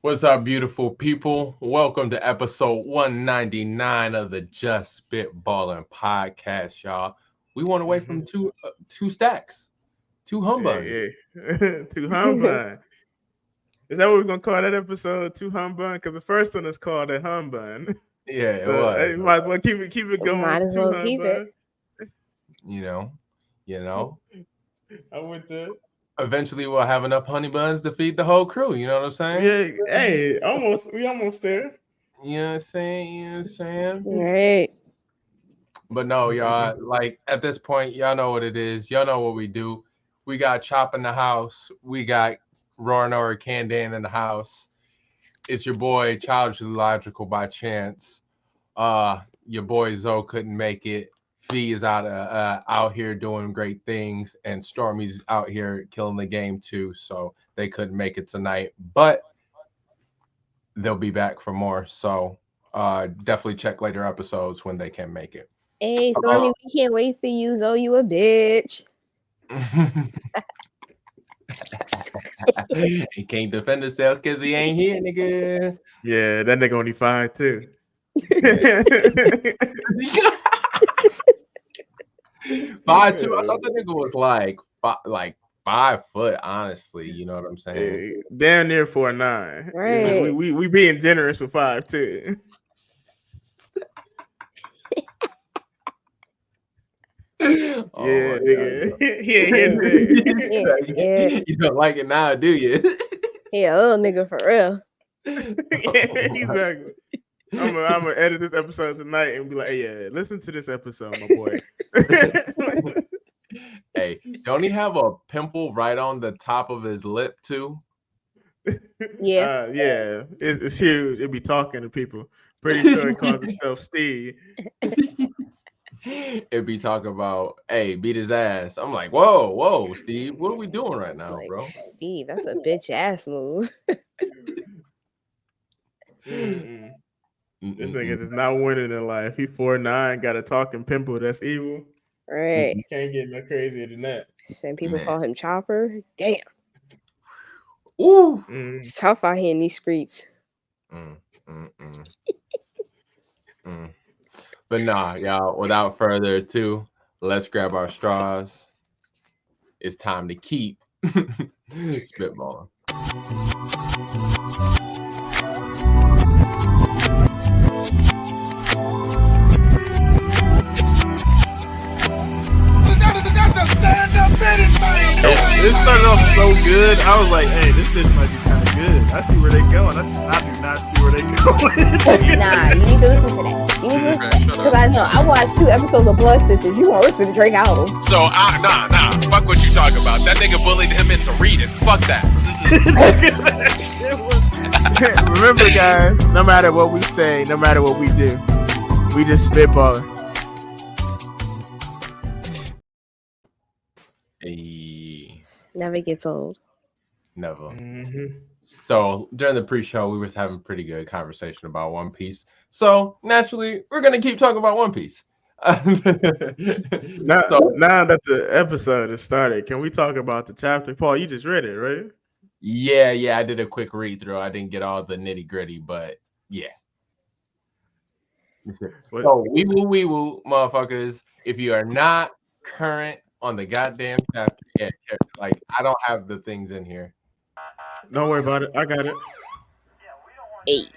What's up, beautiful people? Welcome to episode 199 of the Just Spitballin Podcast, y'all. We went away from two stacks, two humbuns. Two humbun. Is that what we're gonna call that episode? Two humbun? Because the first one is called a humbun. Yeah, it So was. hey, might as well keep it going. Might as well keep it. You know. I went there. Eventually, we'll have enough honey buns to feed the whole crew. You know what I'm saying? Yeah. Hey, we almost there. You know what I'm saying? Right. But no, y'all, like at this point, y'all know what it is. Y'all know what we do. We got Chop in the house. We got Roaring or Candan in the house. It's your boy, Childishly Logical by chance. Your boy Zoe couldn't make it. Fee is out here doing great things, and Stormy's out here killing the game too. So they couldn't make it tonight, but they'll be back for more. So definitely check later episodes when they can make it. Hey, Stormy, we can't wait for you. Zoe, you a bitch. He can't defend himself because he ain't here, nigga. Yeah, that nigga only 5'2". 5'2". I thought the nigga was like 5 foot. Honestly, you know what I'm saying? Hey, damn near 4'9". Right. We being generous with 5'2". Oh yeah, nigga. Yeah. You don't like it now, do you? Yeah, little nigga for real. Exactly. I'm gonna edit this episode tonight and be like, hey, yeah, listen to this episode, my boy. Hey, don't he have a pimple right on the top of his lip too? Yeah. Yeah. It's huge. It be talking to people. Pretty sure it calls itself Steve. It'd be talking about, hey, beat his ass. I'm like, whoa, Steve, what are we doing right now, like, bro? Steve, that's a bitch ass move. This nigga is not winning in life. He 4'9", got a talking pimple. That's evil. Right. Can't get no crazier than that. And people call him Chopper. Damn. Ooh. It's tough out here in these streets. But nah, y'all, without further ado, let's grab our straws. It's time to keep spitballing. This started off so good. I was like, hey, this shit might be kind of good. I see where they going. I do not see where they going. Nah, you need to listen to that. You need to listen to that. Because I know, I watched 2 episodes of Blood Sisters. You won't listen to Drake album. So, nah. Fuck what you talking about. That nigga bullied him into reading. Fuck that. Remember, guys, no matter what we say, no matter what we do, we just spitballing. Hey. Never gets old. Never. So during the pre-show, we was having pretty good conversation about One Piece. So naturally, we're gonna keep talking about One Piece. Now that the episode has started, can we talk about the chapter? Paul, you just read it, right? Yeah, I did a quick read through. I didn't get all the nitty gritty, but yeah. So we will, motherfuckers. If you are not current on the goddamn chapter yet, like I don't have the things in here. Don't worry about it. I got it. Hey.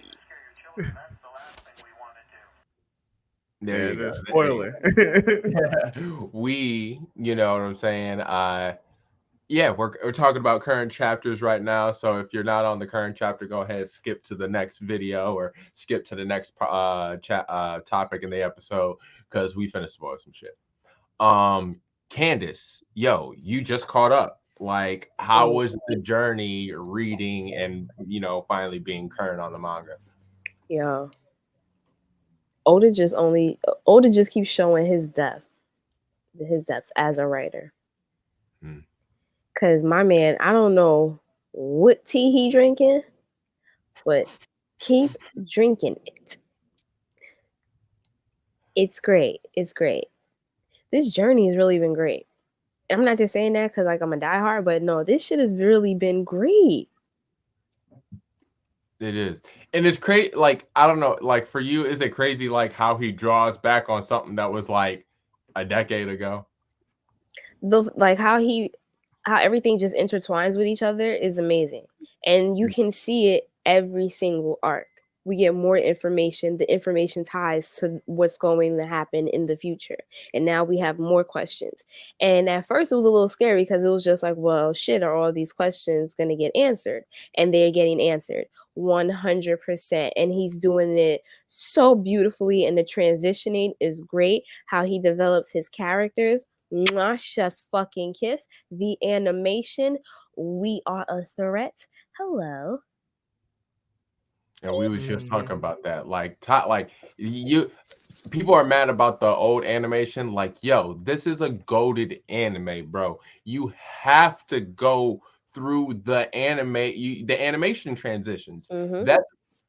There you go. Spoiler. We, you know what I'm saying? Yeah, we're talking about current chapters right now. So if you're not on the current chapter, go ahead and skip to the next video or skip to the next topic in the episode because we finna spoil some shit. Candace, yo, you just caught up. Like, how was the journey reading and, you know, finally being current on the manga? Yeah. Oda just keeps showing his depths as a writer. Cause my man, I don't know what tea he drinking, but keep drinking it. It's great. It's great. This journey has really been great. I'm not just saying that because like I'm a diehard, but no, this shit has really been great. It is. And it's crazy. Like, I don't know. Like, for you, is it crazy, like, how he draws back on something that was, like, a decade ago? Like how everything just intertwines with each other is amazing. And you can see it every single arc. We get more information. The information ties to what's going to happen in the future. And now we have more questions. And at first it was a little scary because it was just like, well, shit, are all these questions going to get answered? And they're getting answered 100%. And he's doing it so beautifully. And the transitioning is great. How he develops his characters. Mwah, chef's fucking kiss. The animation, we are a threat. Hello. And we was just talking about that. Like, you people are mad about the old animation. Like, yo, this is a goated anime, bro. You have to go through the the animation transitions. Mm-hmm.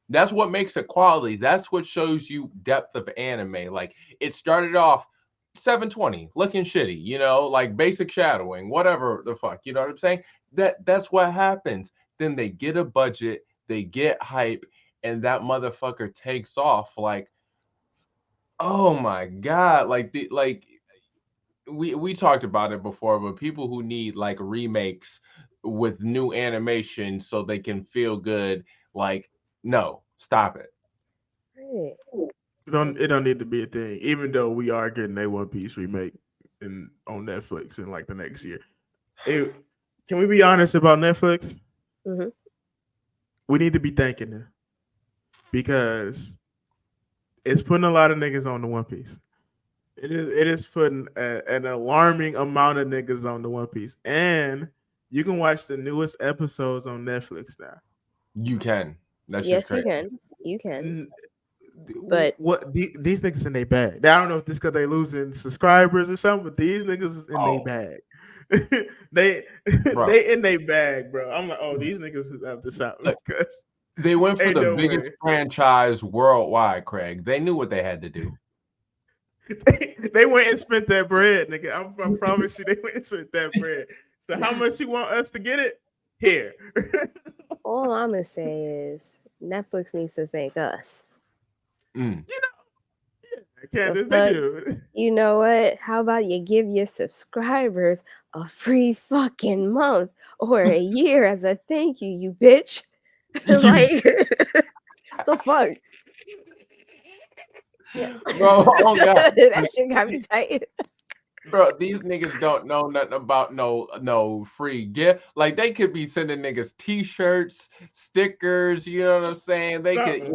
That's what makes it quality. That's what shows you depth of anime. Like, it started off 720 looking shitty, like basic shadowing, whatever the fuck, you know what I'm saying? That's what happens. Then they get a budget, they get hype, and that motherfucker takes off. Like, oh my god, we talked about it before, but people who need like remakes with new animation so they can feel good, like, no, stop it. Right. It don't need to be a thing, even though we are getting a One Piece remake on Netflix in like the next year. Can we be honest about Netflix? Mm-hmm. We need to be thanking them because it's putting a lot of niggas on the One Piece. It is putting an alarming amount of niggas on the One Piece, and you can watch the newest episodes on Netflix now. You can. That's yes, just crazy. you can. But what these niggas in their bag? I don't know if this because they losing subscribers or something, but these niggas is in their bag. they in their bag, bro. I'm like, oh, these niggas is up to something. They went for the biggest way. franchise worldwide, Craig. They knew what they had to do. They went and spent that bread, nigga. I promise you, they went and spent that bread. So how much you want us to get it? Here. All I'm gonna say is Netflix needs to thank us. Candace, they do. You know what? How about you give your subscribers a free fucking month or a year as a thank you, you bitch? Like, the fuck? Yeah. Bro, oh god, that shit got me tight. Bro, these niggas don't know nothing about no free gift. Like, they could be sending niggas t-shirts, stickers, you know what I'm saying? They could,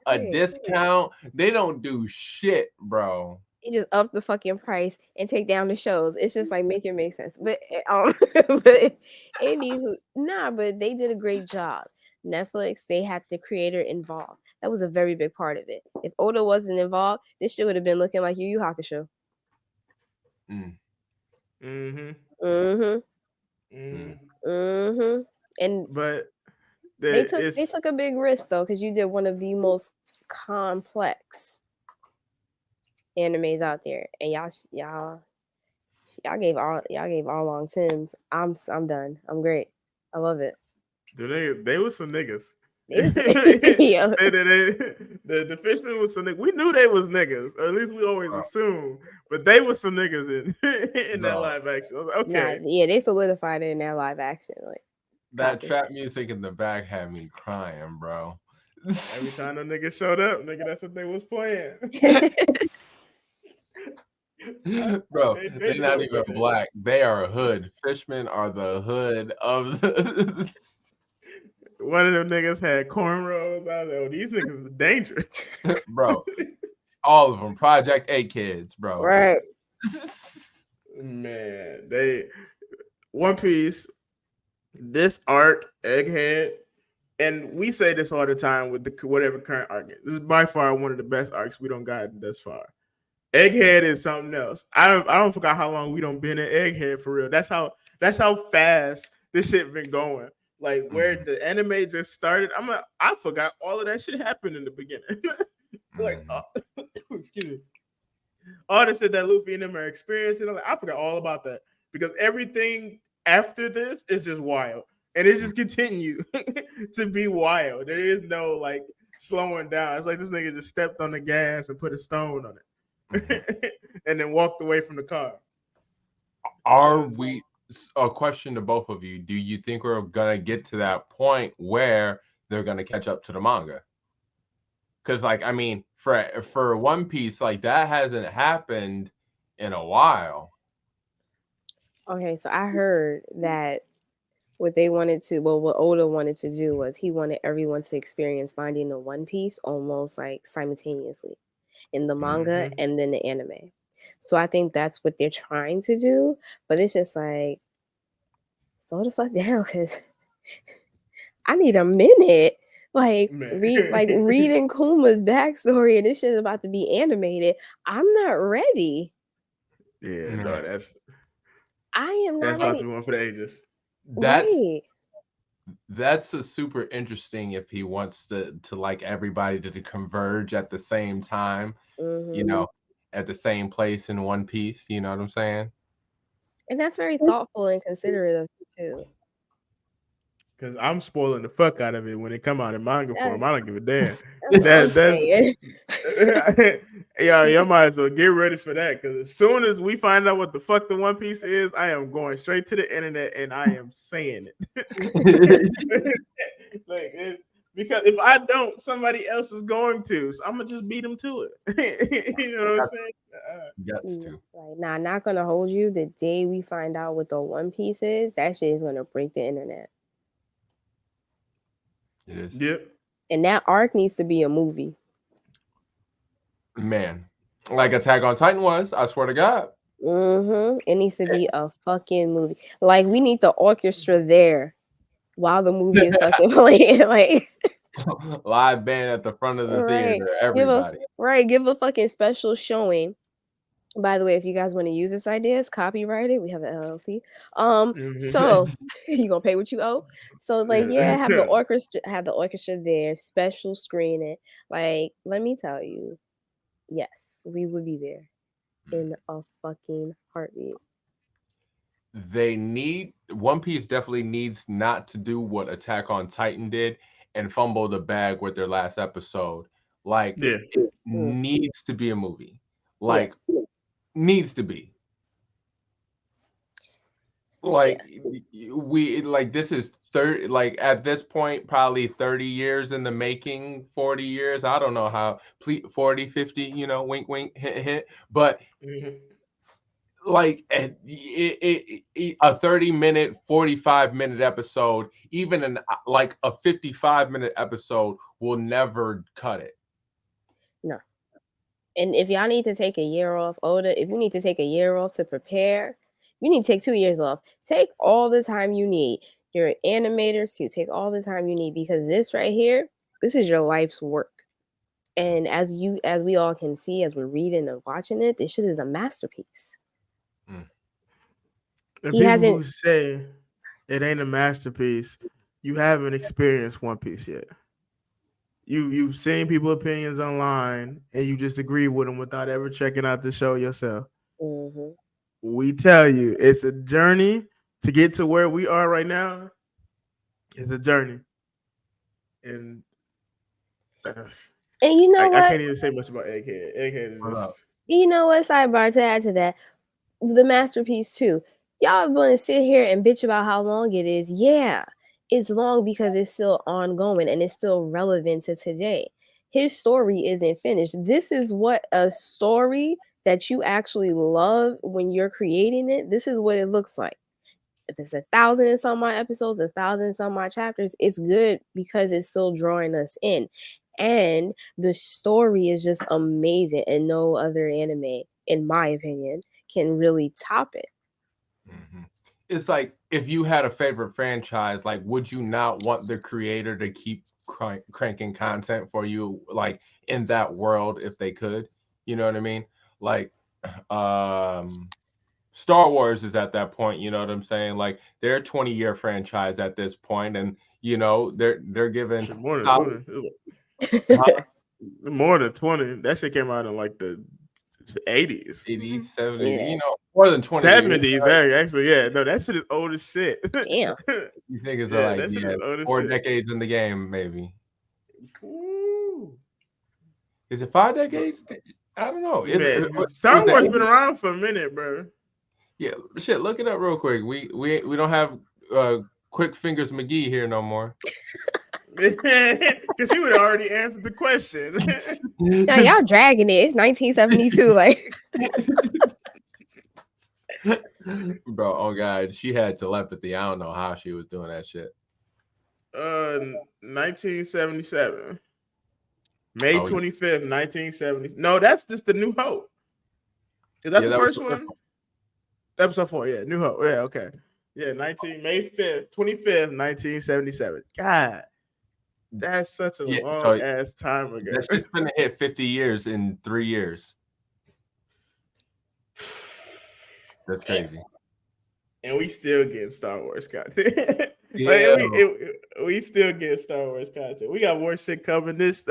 a discount. They don't do shit, bro. They just up the fucking price and take down the shows. It's just like make it make sense. But but anywho, but they did a great job. Netflix, they had the creator involved. That was a very big part of it. If Oda wasn't involved, this shit would have been looking like Yu Yu Hakusho. And but they took a big risk though, because you did one of the most complex animes out there, and y'all gave all long Tims. I'm done. I'm great. I love it. They was some niggas. The fishmen was some niggas. We knew they was niggas, or at least we always assumed. But they was some niggas in that live action. Okay, they solidified it in that live action. Like that trap music in the back had me crying, bro. Every time the niggas showed up, nigga, that's what they was playing. Bro, they're not even black. They are a hood. Fishmen are the hood of the. One of them niggas had cornrows. I was like, oh, these niggas are dangerous. Bro, all of them. Project A kids, bro. Right. Man, One Piece, this arc, Egghead, and we say this all the time with whatever current arc is. This is by far one of the best arcs we don't got thus far. Egghead is something else. I don't forget how long we don't been in Egghead for real. That's how fast this shit been going. Like where the anime just started, I forgot all of that shit happened in the beginning. Excuse me. All the shit that Luffy and them are experiencing, I forgot all about that because everything after this is just wild. and it just continue to be wild. There is no like slowing down. It's like this nigga just stepped on the gas and put a stone on it, and then walked away from the car. Are we? A question to both of you: do you think we're gonna get to that point where they're gonna catch up to the manga? Because, like, I mean, for One Piece, like that hasn't happened in a while. Okay, so I heard that what they wanted to, well, what Oda wanted to do was he wanted everyone to experience finding the One Piece almost like simultaneously in the manga and then the anime. So I think that's what they're trying to do, but it's just like, slow the fuck down, because I need a minute. Like reading Kuma's backstory and this shit is about to be animated. I'm not ready. Yeah, no, I am not that's about ready. to be one for the ages. That's a super interesting if he wants to like everybody to converge at the same time, you know, at the same place in One Piece. You know what I'm saying? And that's very thoughtful and considerate of you too. Because I'm spoiling the fuck out of it when it come out in manga form. I don't give a damn. Y'all might as well get ready for that. Because as soon as we find out what the fuck the One Piece is, I am going straight to the internet and I am saying it. Because if I don't, somebody else is going to. So I'm gonna just beat them to it. You know what I'm saying? Right now, I'm not gonna hold you. The day we find out what the One Piece is, that shit is gonna break the internet. It is. Yep. And that arc needs to be a movie. Man, like Attack on Titan was, I swear to God. It needs to be a fucking movie. Like, we need the orchestra there while the movie is fucking playing. Like, live band at the front of the theater. Everybody. Give a fucking special showing. By the way, if you guys want to use this idea, it's copyrighted. We have an LLC. So you gonna pay what you owe. So like, have the orchestra there, special screening. Like, let me tell you, yes, we would be there in a fucking heartbeat. One Piece definitely needs not to do what Attack on Titan did and fumble the bag with their last episode. Like, it needs to be a movie. Like. Needs to be like this is 30, like at this point probably 30 years in the making, 40 years, I don't know how, 40 50, you know, wink wink, hint hint, but like a 30-minute 45-minute episode, even in like a 55-minute episode will never cut it. No. And if y'all need to take a year off, Oda, if you need to take a year off to prepare, you need to take 2 years off. Take all the time you need. Your animators too, take all the time you need, because this right here, this is your life's work. And as we all can see, as we're reading and watching it, this shit is a masterpiece. And people who say it ain't a masterpiece, you haven't experienced One Piece yet. You've seen people's opinions online and you just agree with them without ever checking out the show yourself. We tell you, it's a journey to get to where we are right now. It's a journey. And you know what? I can't even say much about Egghead. Egghead is just... You know what, sidebar to add to that, the masterpiece too. Y'all want to sit here and bitch about how long it is. Yeah. It's long because it's still ongoing and it's still relevant to today. His story isn't finished. This is what a story that you actually love when you're creating it. This is what it looks like. If it's 1,000 and some odd episodes, 1,000 and some odd chapters, it's good because it's still drawing us in. And the story is just amazing. And no other anime, in my opinion, can really top it. It's like, if you had a favorite franchise, like, would you not want the creator to keep cranking content for you, like, in that world if they could? You know what I mean? Like, Star Wars is at that point, you know what I'm saying? Like, they're a 20-year franchise at this point, and, you know, they're given... More than 20. More than 20. That shit came out in, like, the 80s. 80s, 70s, Yeah. you know, more than 20 years. 70s, actually, yeah. No, that shit is old as shit. Damn. These niggas Yeah, are like, that shit is old as 4 shit. decades in the game, maybe. Ooh. Is it 5 decades? I don't know. Man, Star Wars been around for a minute, bro. Yeah, shit. Look it up real quick. We don't have Quick Fingers McGee here no more. Because he would have already answered the question. Now y'all dragging it. It's 1972. Like, Bro, oh god, she had telepathy. I don't know how she was doing that shit. 1977. May 25th, 1970. No, that's just the New Hope. Is that the first one? Episode 4, yeah. New Hope. Yeah, okay. Yeah, May 25th, 1977. God, that's such a long ass time ago. That's just gonna hit 50 years in 3 years. That's crazy. And we still get Star Wars content. Yeah. we still get Star Wars content. We got more shit coming this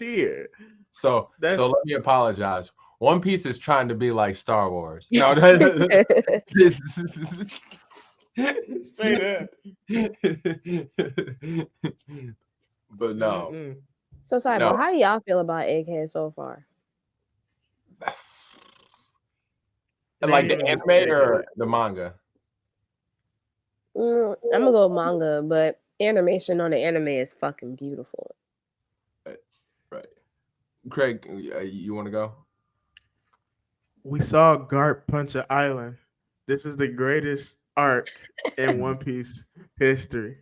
year. So let me apologize. One Piece is trying to be like Star Wars. No, straight up. But no. Mm-hmm. so Cyber, how do y'all feel about Egghead so far? Like the anime or the manga? I'm gonna go manga, but animation on the anime is fucking beautiful. Right. Craig, you want to go? We saw Garp punch an island. This is the greatest arc in One Piece history.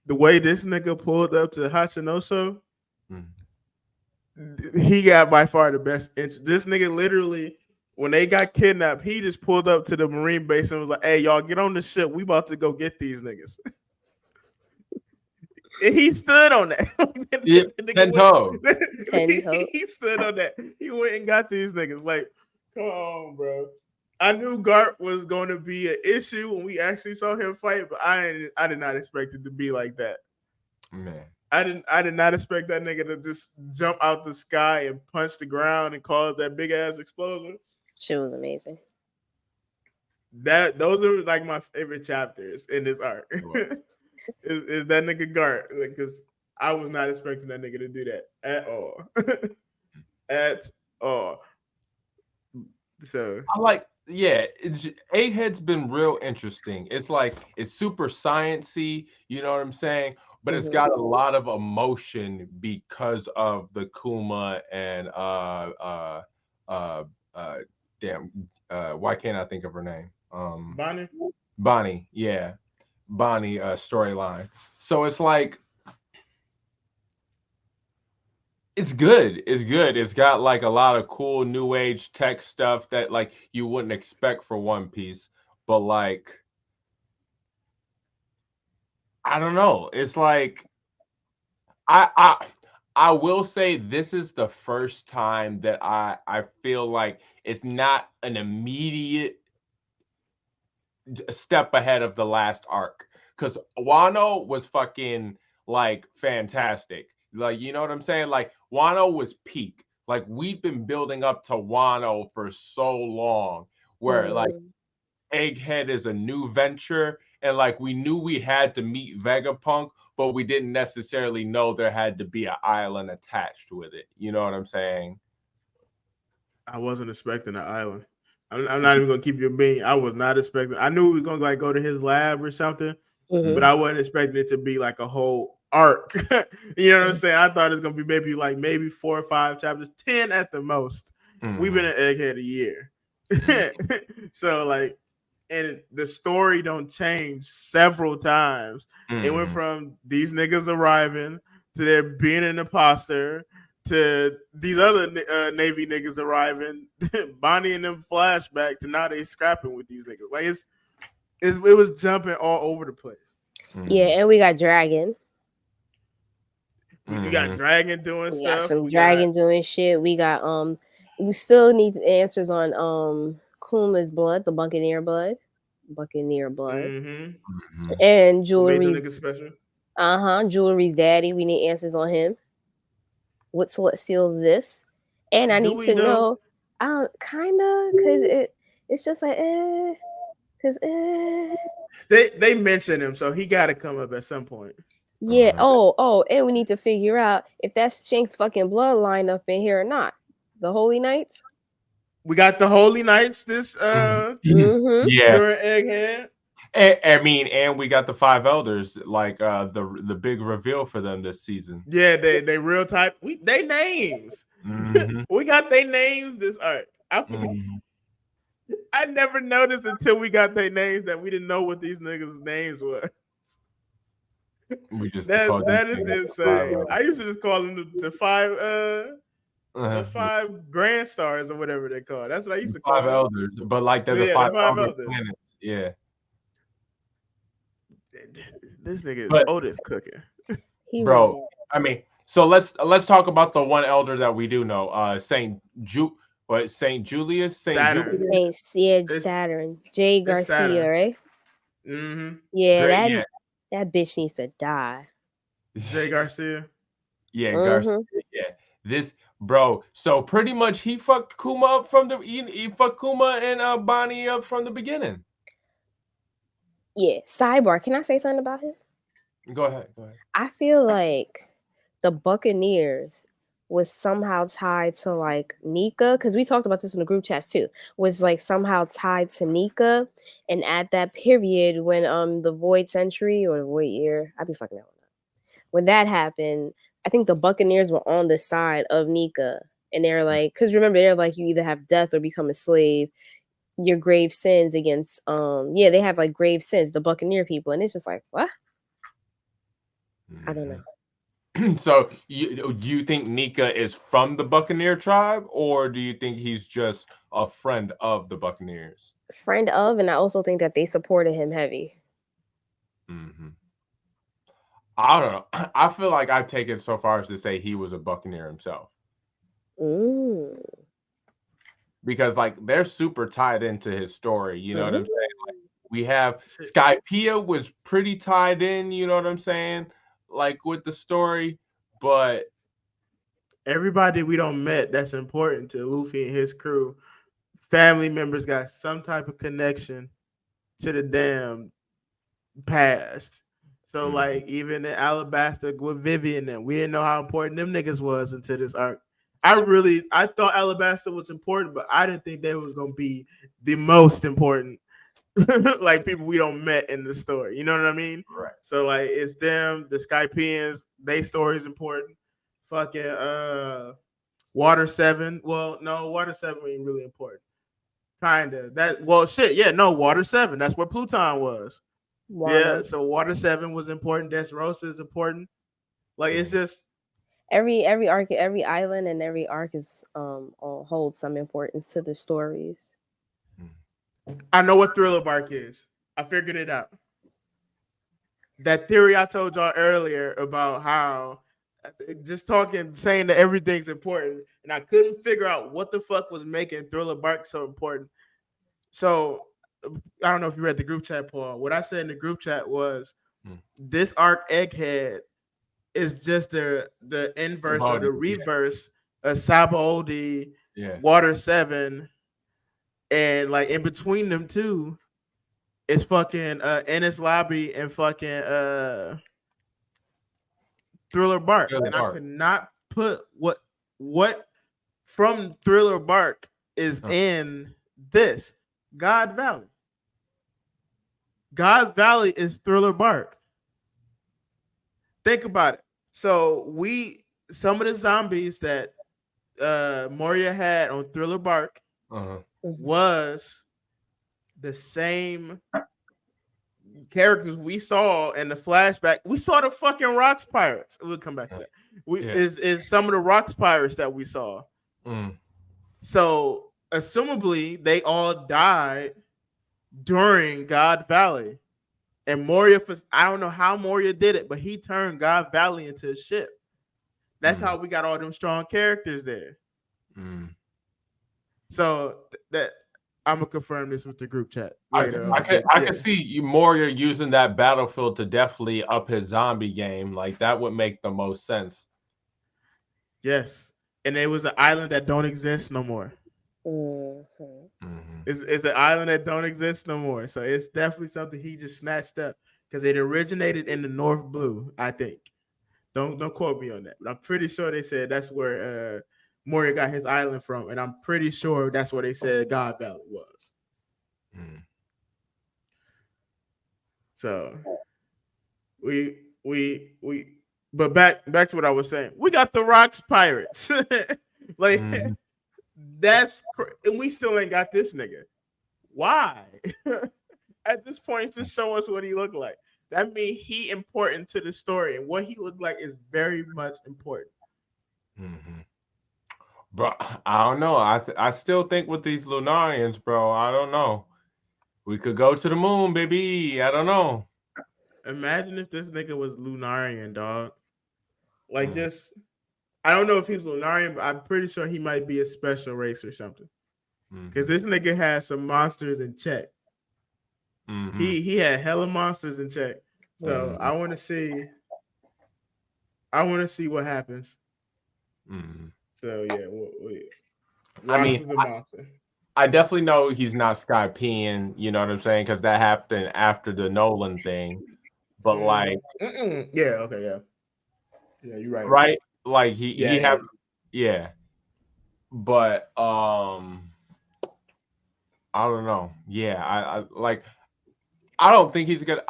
The way this nigga pulled up to Hachinoso, he got by far the best interest. This nigga literally, when they got kidnapped, he just pulled up to the Marine base and was like, "Hey, y'all, get on the ship. We about to go get these niggas." And he stood on that. 10 toes. He stood on that. He went and got these niggas. Like, come on, bro. I knew Garp was going to be an issue when we actually saw him fight, but I did not expect it to be like that. Man, I did not expect that nigga to just jump out the sky and punch the ground and cause that big ass explosion. She was amazing. Those are like my favorite chapters in this arc. is that nigga Garp, because I was not expecting that nigga to do that at all. At all. So I like, Egghead's been real interesting. It's like it's super sciencey, you know what I'm saying? But it's got a lot of emotion because of the Kuma and why can't I think of her name? Bonnie, yeah. Bonnie storyline. So it's like it's good. It's got like a lot of cool new age tech stuff that like you wouldn't expect for One Piece, but like I don't know. It's like I will say this is the first time that I feel like it's not an immediate step ahead of the last arc, because Wano was fucking like fantastic. Like, you know what I'm saying? Like Wano was peak. Like we've been building up to Wano for so long, where like Egghead is a new venture, and like we knew we had to meet Vegapunk, but we didn't necessarily know there had to be an island attached with it. You know what I'm saying? I wasn't expecting an island. I'm not even gonna keep you being. I was not expecting. I knew we were gonna like go to his lab or something, but I wasn't expecting it to be like a whole arc. You know what I'm saying? I thought it was gonna be maybe 4 or 5 chapters, 10 at the most. We've been at Egghead a year, so like, and the story don't change several times. It went from these niggas arriving to there being an imposter, to these other Navy niggas arriving, Bonnie and them flashback to now they scrapping with these niggas. Like it was jumping all over the place. Yeah, and we got Dragon. We got Dragon doing stuff. Got some Dragon doing shit. We got we still need answers on Kuma's blood, the Buccaneer blood. And Jewelry's special. Jewelry's daddy. We need answers on him. What seals this? And I need to know Kinda, cause it's just like cause They mention him, so he got to come up at some point. yeah. And we need to figure out if that's Shank's fucking bloodline up in here or not. The Holy Knights. We got the Holy Knights this Yeah, during Egghead. and we got the 5 elders, like the big reveal for them this season. Yeah, they real type. They names. We got their names this arc. I never noticed until we got their names that we didn't know what these niggas' names were. We just that is insane. I used to just call them the 5 the 5 grand stars or whatever they call. That's what I used to call 5 them. elders, but like there's a 5 elders. Planets. Yeah. This nigga Otis cooking. Bro, I mean, so let's talk about the one elder that we do know. Saint Julius? Saturn. Saturn. Jay Garcia, Saturn. right? Mm-hmm. Yeah, that bitch needs to die. Jay Garcia. Yeah, Garcia. Yeah. This bro, so pretty much he fucked Kuma up from the he fucked Kuma and Bonnie up from the beginning. Yeah. Sidebar, can I say something about him? Go ahead. I feel like the Buccaneers was somehow tied to like Nika, because we talked about this in the group chats too, was like somehow tied to Nika. And at that period when the Void Century or the Void Year, I'd be fucking that one up. When that happened, I think the Buccaneers were on the side of Nika. And they're like, because remember, they're like, you either have death or become a slave. Your grave sins against they have like grave sins, the Buccaneer people. And it's just like, what? I don't know. So you think Nika is from the Buccaneer tribe, or do you think he's just a friend of the Buccaneers? Friend of, and I also think that they supported him heavy. I don't know. I feel like I take it so far as to say he was a Buccaneer himself. Because like they're super tied into his story. You know what I'm saying? Like, we have Skypiea was pretty tied in. You know what I'm saying? Like with the story, but everybody we don't met that's important to Luffy and his crew, family members got some type of connection to the damn past. So like even in Alabasta with Vivian, and we didn't know how important them niggas was until this arc. I thought Alabasta was important, but I didn't think they was gonna be the most important. Like people we don't met in the story, you know what I mean? Right. So like it's them, the Skypeans, they story is important. Fucking Water 7. Well, no, Water 7 ain't really important. Kinda. Water 7. That's where Pluton was. Yeah, so Water 7 was important. Dressrosa is important. Like it's just every arc, every island, and every arc is all holds some importance to the stories. I know what Thriller Bark is. I figured it out. That theory I told y'all earlier about how saying that everything's important, and I couldn't figure out what the fuck was making Thriller Bark so important. So I don't know if you read the group chat, Paul. What I said in the group chat was this arc Egghead is just the inverse or the reverse of Sabaody, Water 7. And like in between them two, it's fucking Ennis Lobby and fucking Thriller Bark. I could not put what from Thriller Bark is in this. God Valley. God Valley is Thriller Bark. Think about it. So some of the zombies that Moria had on Thriller Bark was the same characters we saw in the flashback. We saw the fucking Rocks Pirates. We'll come back to that. Is some of the Rocks Pirates that we saw. So assumably they all died during God Valley. And Moria, I don't know how Moria did it, but he turned God Valley into a ship. That's how we got all them strong characters there. So that I'm gonna confirm this with the group chat later. I could see Moria using that battlefield to definitely up his zombie game. Like that would make the most sense. Yes, and it was an island that don't exist no more. It's an island that don't exist no more. So it's definitely something he just snatched up because it originated in the North Blue, I think. Don't quote me on that, but I'm pretty sure they said that's where Moria got his island from, and I'm pretty sure that's where they said God Valley was. So but back to what I was saying. We got the Rocks Pirates. Like and we still ain't got this nigga. Why? At this point, just show us what he looked like. That means he important to the story, and what he looked like is very much important. Bro, I don't know. I still think with these Lunarians, bro, I don't know. We could go to the moon, baby. I don't know. Imagine if this nigga was Lunarian, dog. Like just, I don't know if he's Lunarian, but I'm pretty sure he might be a special race or something. Because this nigga has some monsters in check. He had hella monsters in check. So I want to see what happens. So yeah, I mean, I definitely know he's not Sky peeing, you know what I'm saying? Because that happened after the Nolan thing. But like, yeah, okay, yeah, you're right. Right? Like he have, But I don't know. Yeah, I like. I don't think he's gonna.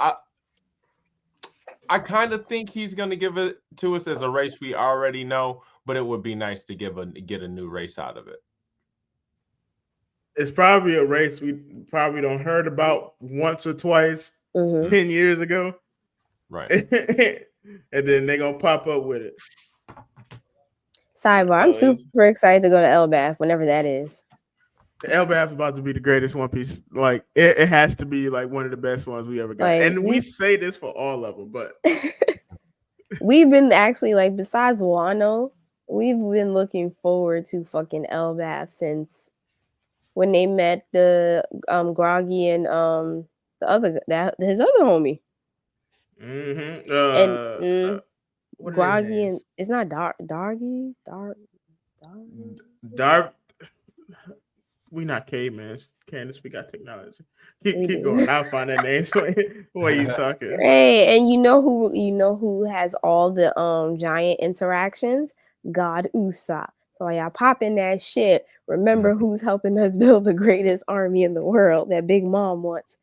I kind of think he's gonna give it to us as a race we already know, but it would be nice to get a new race out of it. It's probably a race we probably don't heard about once or twice 10 years ago. Right. And then they're gonna pop up with it. Sidebar, I'm super excited to go to Elbaf whenever that is. Elbaf is about to be the greatest One Piece. Like it has to be like one of the best ones we ever got. Like, and we say this for all of them, but we've been actually like besides Wano, we've been looking forward to fucking Elbaf since when they met the Groggy and his other homie. Groggy and it's not Dargy. We not cavemen, Candace. We got technology. Keep going. I'll find that name. What are you talking? Hey, and you know who has all the giant interactions? God Usopp. So y'all popping that shit. Remember who's helping us build the greatest army in the world that Big Mom wants.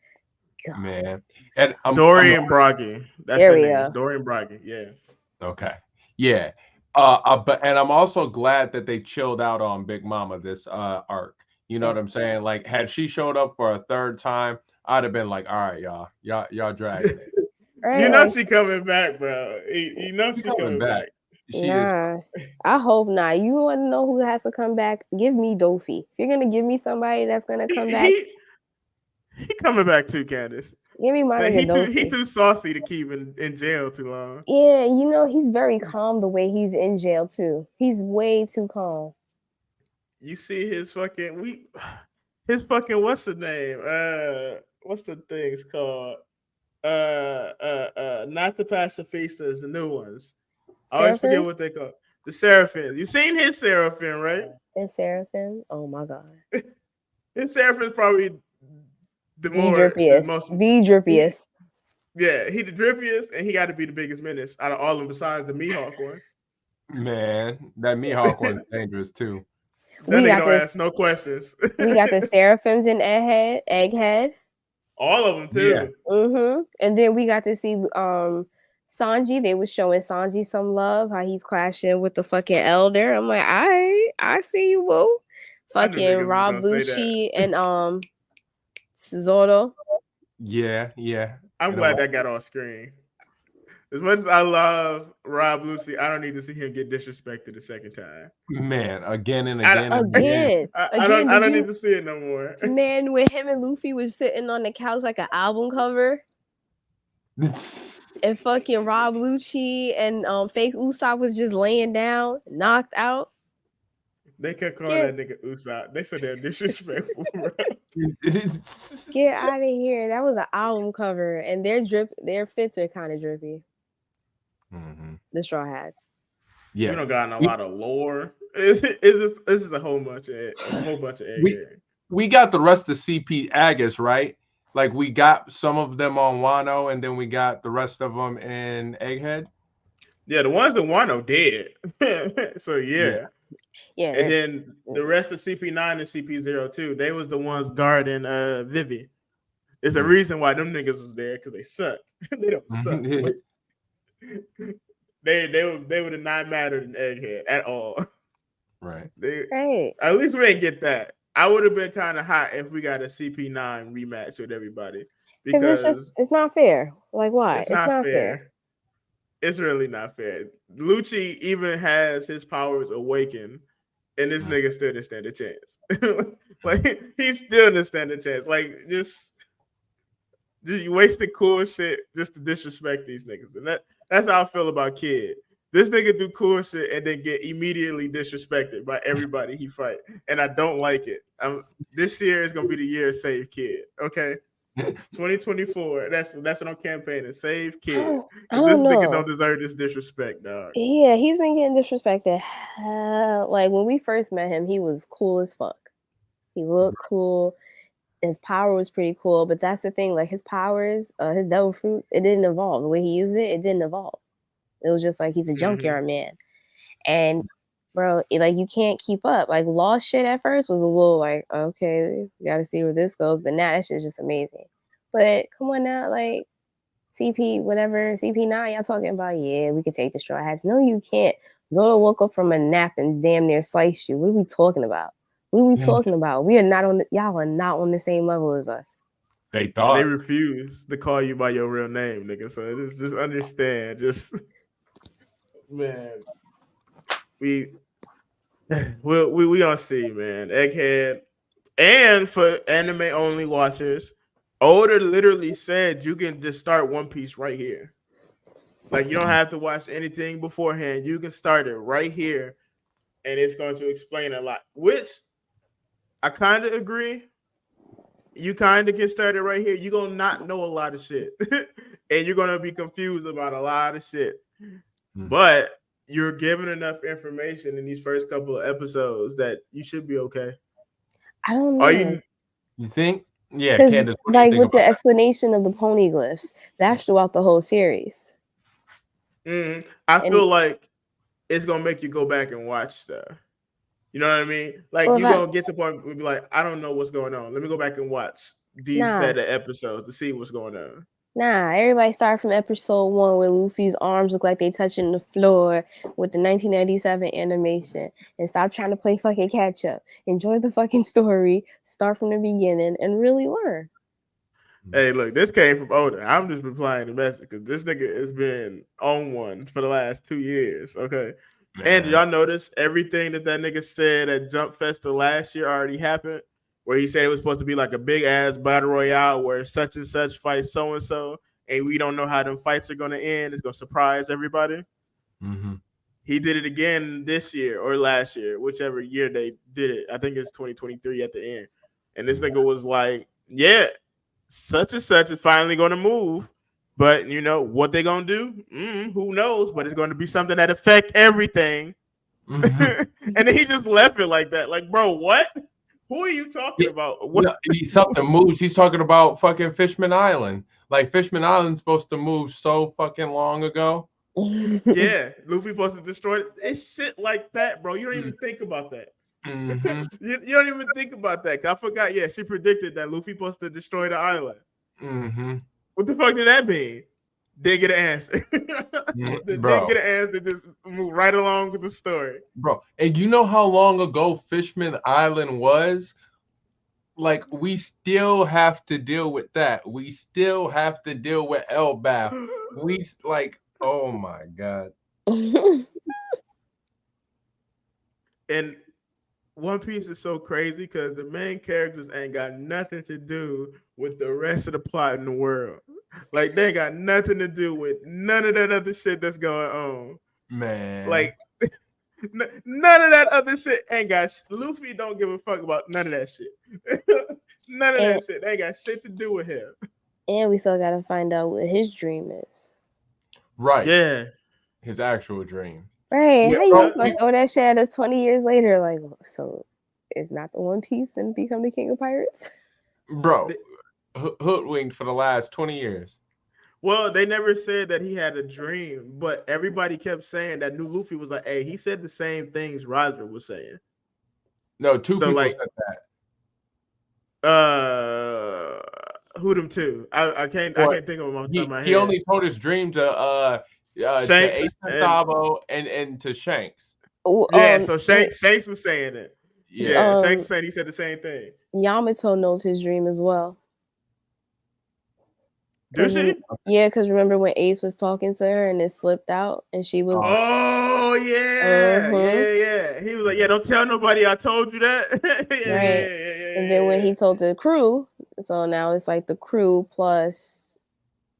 God. Man. And Dorian Broggy. That's the name. Dorian Broggy. Yeah. Okay. Yeah. But I'm also glad that they chilled out on Big Mama this arc. You know what I'm saying? Like, had she showed up for a third time, I'd have been like, all right, y'all dragging it. You know she coming back, bro. You know she coming back. She is. I hope not. You want to know who has to come back? Give me Dofi. If you're gonna give me somebody that's gonna come back, he coming back too, Candace. Give me my nigga he too saucy to keep in jail too long. Yeah, you know he's very calm the way he's in jail too. He's way too calm. You see his fucking what's the name? What's the things called? Not the Pacifistas, the new ones. I always forget what they call the Seraphins. You seen his Seraphim, right? His Seraphim? Oh my god. His Seraphim's probably the most drippiest. Yeah, he the drippiest, and he got to be the biggest menace out of all of them besides the Mihawk one. Man, that Mihawk one's dangerous too. That nigga don't ask no questions. We got the Seraphims in Egghead. All of them too. Yeah. And then we got to see Sanji. They was showing Sanji some love, how he's clashing with the fucking elder. I'm like, I see you, boo. Fucking Rob Lucci and Zoro. Yeah. I'm glad that got off screen. As much as I love Rob Lucci, I don't need to see him get disrespected a second time. Man, again and again. I don't need to see it no more. Man, when him and Luffy was sitting on the couch like an album cover, and fucking Rob Lucci and fake Usopp was just laying down, knocked out. They kept calling that nigga Usopp. They said they're disrespectful, bro. Get out of here. That was an album cover, and their fits are kind of drippy. The Straw Hats. Yeah. We don't got a lot of lore This is a whole bunch of egghead. We got the rest of CP Agus, right? Like we got some of them on Wano, and then we got the rest of them in Egghead. Yeah, the ones in Wano dead. So yeah. And then the rest of CP9 and CP02, they was the ones guarding Vivi. There's a reason why them niggas was there, because they suck. They don't suck. They would have not mattered in Egghead at all. Right. At least we didn't get that. I would have been kind of hot if we got a CP9 rematch with everybody, because it's not fair. Like, why? It's not fair. It's really not fair. Lucci even has his powers awakened, and this nigga still didn't stand a chance. Like, he still didn't stand a chance. Like, just you wasted cool shit just to disrespect these niggas. And that's how I feel about Kid. This nigga do cool shit and then get immediately disrespected by everybody he fight. And I don't like it. This year is going to be the year of Save Kid. Okay? 2024. That's what I'm campaigning. Save Kid. This nigga don't deserve this disrespect, dog. Yeah, he's been getting disrespected. Like, when we first met him, he was cool as fuck. He looked cool. His power was pretty cool. But that's the thing. Like, his powers, his devil fruit, it didn't evolve. The way he used it didn't evolve. It was just like he's a junkyard man. And bro, you can't keep up. Like, Lost shit at first was a little like, okay, we gotta see where this goes. But now that shit's just amazing. But come on now, like CP9, y'all talking about, yeah, we can take the straw hats. No, you can't. Zoro woke up from a nap and damn near sliced you. What are we talking about? We are not y'all are not on the same level as us. They thought. And they refuse to call you by your real name, nigga. So it is just understand. Just man, we gonna see, man. Egghead, and for anime only watchers, Oda literally said you can just start One Piece right here. Like, you don't have to watch anything beforehand. You can start it right here, and it's going to explain a lot. Which I kind of agree. You kind of get started right here. You're gonna not know a lot of shit, and you're gonna be confused about a lot of shit. But you're given enough information in these first couple of episodes that you should be okay. I don't know. You think? Yeah, Candace, like with the explanation of the poneglyphs, that's throughout the whole series. I feel like it's gonna make you go back and watch stuff. You know what I mean? Like, you're gonna get to the point where you be like, I don't know what's going on. Let me go back and watch these set of episodes to see what's going on. Nah, everybody started from episode 1 where Luffy's arms look like they touching the floor with the 1997 animation, and stop trying to play fucking catch up. Enjoy the fucking story, start from the beginning, and really learn. Hey, look, this came from Oda. I'm just replying to message because this nigga has been on one for the last 2 years. Okay. Man. And did y'all notice everything that nigga said at Jump Festa last year already happened? Where he said it was supposed to be like a big ass battle royale where such and such fights so and so, and we don't know how them fights are gonna end. It's gonna surprise everybody. He did it again this year or last year, whichever year they did it. I think it's 2023 at the end. And this nigga was like, "Yeah, such and such is finally gonna move, but you know what they gonna do? Who knows? But it's gonna be something that affect everything." And then he just left it like that. Like, bro, what? Who are you talking about? What? Something moves. He's talking about fucking Fishman Island. Like, Fishman Island's supposed to move so fucking long ago. Yeah, Luffy supposed to destroy it. It's shit like that, bro. You don't even think about that. You don't even think about that. I forgot. Yeah, she predicted that Luffy supposed to destroy the island. What the fuck did that mean? Didn't get an answer. Didn't get an answer. Just move right along with the story, bro. And you know how long ago Fishman Island was? Like, we still have to deal with that. We still have to deal with Elbaf. We like, oh my god. And One Piece is so crazy because the main characters ain't got nothing to do with the rest of the plot in the world. Like, they got nothing to do with none of that other shit that's going on. Man. Like, none of that other shit ain't got... Luffy don't give a fuck about none of that shit. None of that shit. They ain't got shit to do with him. And we still got to find out what his dream is. Right. Yeah. His actual dream. Right. Yeah, How you bro, just gonna throw that shit at us 20 years later? Like, so is not the One Piece and become the king of pirates? bro, hoodwinked for the last 20 years. Well, they never said that he had a dream, but everybody kept saying that new Luffy was like, hey, he said the same things Roger was saying. No, two So, people like, said that. Who them two? I can't think of them off the top of my head. He only told his dream to Shanks Ace Sabo and to Shanks. Yeah, so Shanks was saying it. Yeah, Shanks was saying he said the same thing. Yamato knows his dream as well. Does she? Yeah, because remember when Ace was talking to her and it slipped out and she was. Oh yeah. He was like, yeah, don't tell nobody I told you that. Yeah. And then when he told the crew, so now it's like the crew plus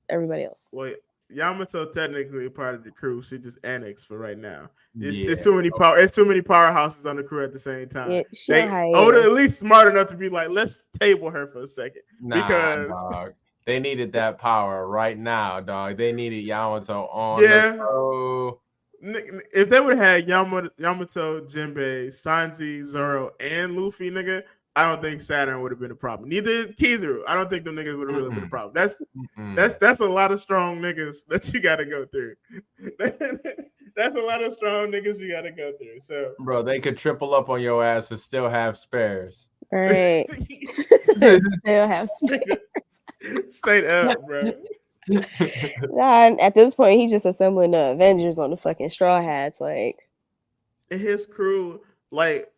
everybody else. Well, Yamato technically part of the crew. She just annexed for right now. It's too many power. It's too many powerhouses on the crew at the same time. Yeah, Oda at least smart enough to be like, let's table her for a second. Because dog. They needed that power right now, dog. They needed Yamato on the show. If they would have had Yamato, Jinbei, Sanji, Zoro, and Luffy, nigga, I don't think Saturn would have been a problem. Neither Kizaru. I don't think them niggas would have really been a problem. That's a lot of strong niggas that you gotta go through. That's a lot of strong niggas you gotta go through. So, bro, they could triple up on your ass and still have spares. Right. Still have spares. Straight up, bro. Nah, at this point, he's just assembling the Avengers on the fucking Straw Hats, like. And his crew, like,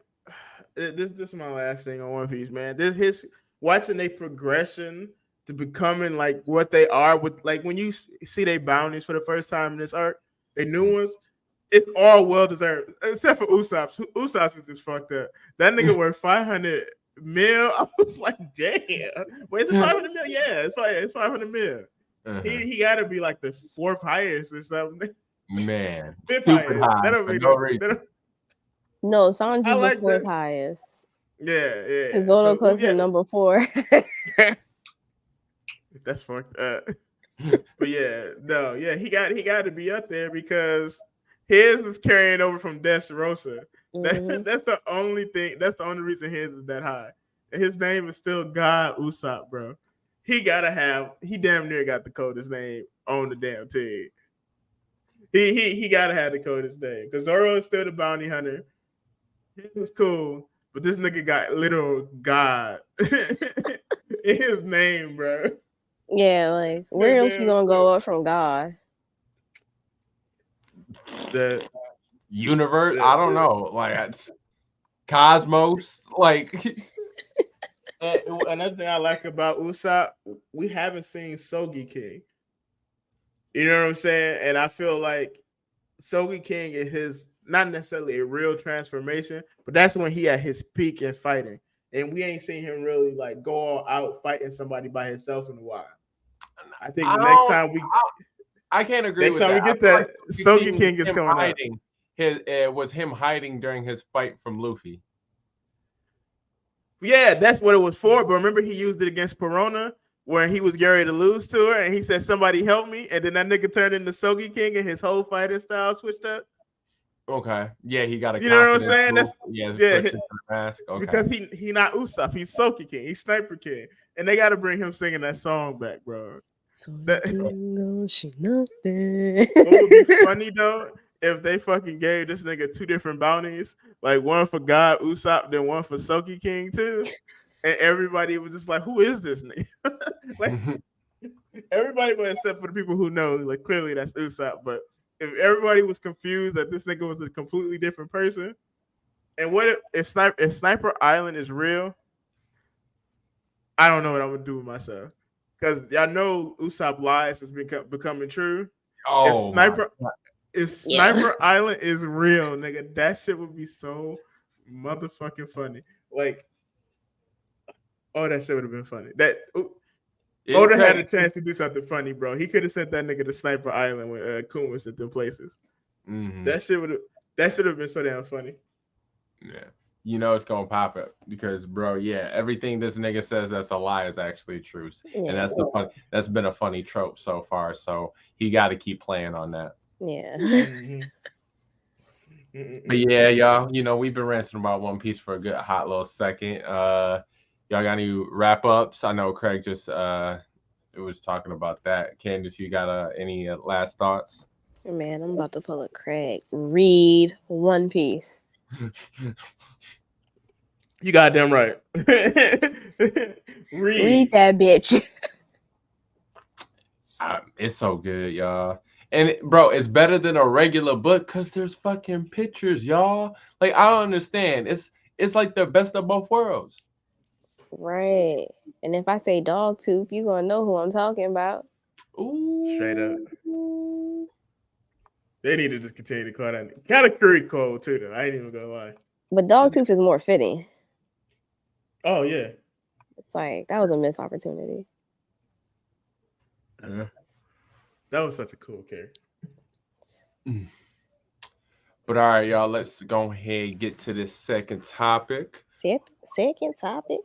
this is my last thing on One Piece, man. His watching their progression to becoming like what they are with, like, when you see their bounties for the first time in this arc, the new ones, it's all well deserved, except for Usopp's. Usopp's is just fucked up. That nigga worth 500 mil. I was like, damn. Wait, is it 500 mil? Yeah, it's 500 mil. He got to be like the fourth highest or something. Man, fifth stupid highest. high. That'll be no, Sanji's like the fourth that. highest. Yeah. Because Zoro calls him number 4. That's fucked up. But he got to be up there because his is carrying over from Dressrosa. That's the only thing. That's the only reason his is that high. And his name is still God Usopp, bro. He damn near got the coldest name on the damn team. He gotta have the coldest name because Zoro is still the bounty hunter. It was cool, but this nigga got literal God in his name, bro. Yeah, like where else you gonna go up from God? The universe, I don't know, like it's cosmos, like. Another thing I like about Usopp, we haven't seen Sogi King. You know what I'm saying? And I feel like Sogi King is his, not necessarily a real transformation, but that's when he at his peak in fighting. And we ain't seen him really like go all out fighting somebody by himself in a while. I think next time I can't agree with that. Next time we get that, Sogi King is coming hiding. It was him hiding during his fight from Luffy. Yeah, that's what it was for. But remember, he used it against Perona, where he was ready to lose to her, and he said, "Somebody help me!" And then that nigga turned into Sogi King, and his whole fighting style switched up. Okay, yeah, he got a. You know what I'm saying? Mask. Okay. Because he not Usopp, he's Sogi King, he's Sniper King, and they got to bring him singing that song back, bro. What would be funny though? If they fucking gave this nigga 2 different bounties, like one for God Usopp, then one for Sogi King too, and everybody was just like, "Who is this nigga?" Like everybody, but except for the people who know, like clearly that's Usopp. But if everybody was confused that this nigga was a completely different person, and what if Sniper Island is real? I don't know what I'm gonna do with myself because y'all know Usopp lies is becoming true. Oh, If Sniper Island is real, nigga, that shit would be so motherfucking funny. Like, that shit would have been funny. Oda had a chance to do something funny, bro. He could have sent that nigga to Sniper Island when Kun was at them places. Mm-hmm. That should have been so damn funny. Yeah, you know it's gonna pop up because, bro, everything this nigga says that's a lie is actually true, and that's been a funny trope so far. So he got to keep playing on that. Yeah. But yeah, y'all, you know, we've been ranting about One Piece for a good hot little second. Y'all got any wrap ups? I know Craig just was talking about that. Candace, you got any last thoughts? Man, I'm about to pull a Craig. Read One Piece. You goddamn right. Read that bitch. It's so good, y'all. And bro, it's better than a regular book because there's fucking pictures, y'all. Like, I don't understand. It's like the best of both worlds. Right. And if I say dog tooth, you gonna know who I'm talking about. Ooh. Straight up. They need to just continue to call that. Kind of Curry Cole too, though. I ain't even gonna lie. But dog tooth is more fitting. Oh yeah. It's like that was a missed opportunity. That was such a cool character. But all right, y'all, let's go ahead and get to this second topic. Second topic.